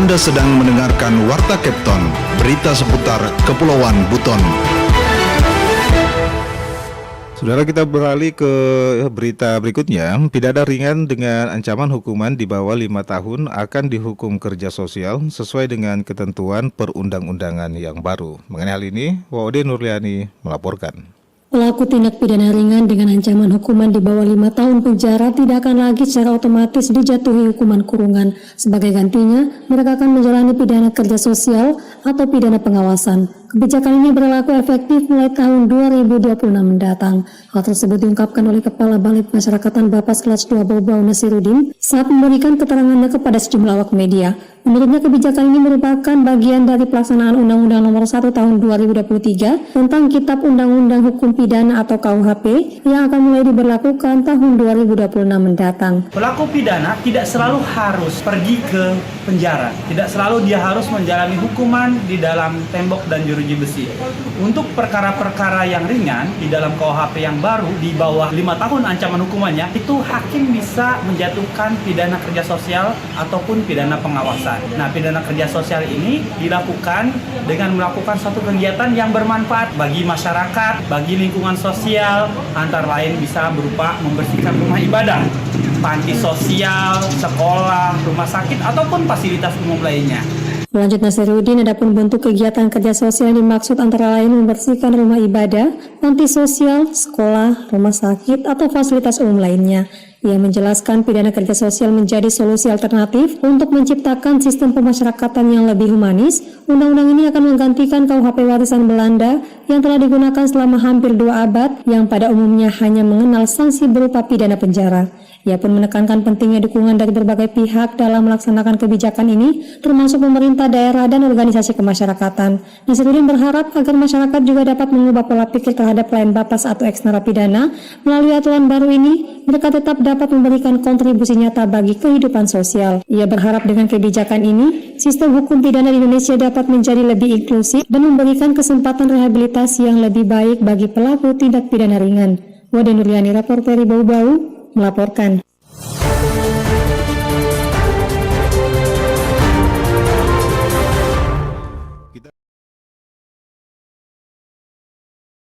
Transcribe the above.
Anda sedang mendengarkan Warta Kepton, berita seputar Kepulauan Buton. Saudara, kita beralih ke berita berikutnya. Pidana ringan dengan ancaman hukuman di bawah 5 tahun akan dihukum kerja sosial sesuai dengan ketentuan perundang-undangan yang baru. Mengenai hal ini, Wode Nurliani melaporkan. Pelaku tindak pidana ringan dengan ancaman hukuman di bawah 5 tahun penjara tidak akan lagi secara otomatis dijatuhi hukuman kurungan. Sebagai gantinya, mereka akan menjalani pidana kerja sosial atau pidana pengawasan. Kebijakan ini berlaku efektif mulai tahun 2026 mendatang. Hal tersebut diungkapkan oleh Kepala Balai Pemasyarakatan Bapas kelas 2 Bau Nasirudin saat memberikan keterangannya kepada sejumlah awak media. Menurutnya, kebijakan ini merupakan bagian dari pelaksanaan Undang-Undang Nomor 1 Tahun 2023 tentang Kitab Undang-Undang Hukum Pidana atau KUHP yang akan mulai diberlakukan tahun 2026 mendatang. Pelaku pidana tidak selalu harus pergi ke penjara, tidak selalu dia harus menjalani hukuman di dalam tembok dan jeruji besi. Untuk perkara-perkara yang ringan di dalam KUHP yang baru di bawah 5 tahun ancaman hukumannya, itu hakim bisa menjatuhkan pidana kerja sosial ataupun pidana pengawasan. Nah, pidana kerja sosial ini dilakukan dengan melakukan suatu kegiatan yang bermanfaat bagi masyarakat, bagi lingkungan sosial, antara lain bisa berupa membersihkan rumah ibadah, panti sosial, sekolah, rumah sakit, ataupun fasilitas umum lainnya. Lanjut Nasirudin, adapun bentuk kegiatan kerja sosial dimaksud antara lain membersihkan rumah ibadah, panti sosial, sekolah, rumah sakit, atau fasilitas umum lainnya. Ia menjelaskan pidana kerja sosial menjadi solusi alternatif untuk menciptakan sistem pemasyarakatan yang lebih humanis. Undang-undang ini akan menggantikan KUHP warisan Belanda yang telah digunakan selama hampir 2 abad yang pada umumnya hanya mengenal sanksi berupa pidana penjara. Ia pun menekankan pentingnya dukungan dari berbagai pihak dalam melaksanakan kebijakan ini, termasuk pemerintah daerah dan organisasi kemasyarakatan. Nasirudin berharap agar masyarakat juga dapat mengubah pola pikir terhadap klien Bapas atau eks-narapidana. Melalui aturan baru ini, mereka tetap dapat memberikan kontribusi nyata bagi kehidupan sosial. Ia berharap dengan kebijakan ini, sistem hukum pidana di Indonesia dapat menjadi lebih inklusif dan memberikan kesempatan rehabilitasi yang lebih baik bagi pelaku tindak pidana ringan. Wade Nurliani, reporter Bau melaporkan.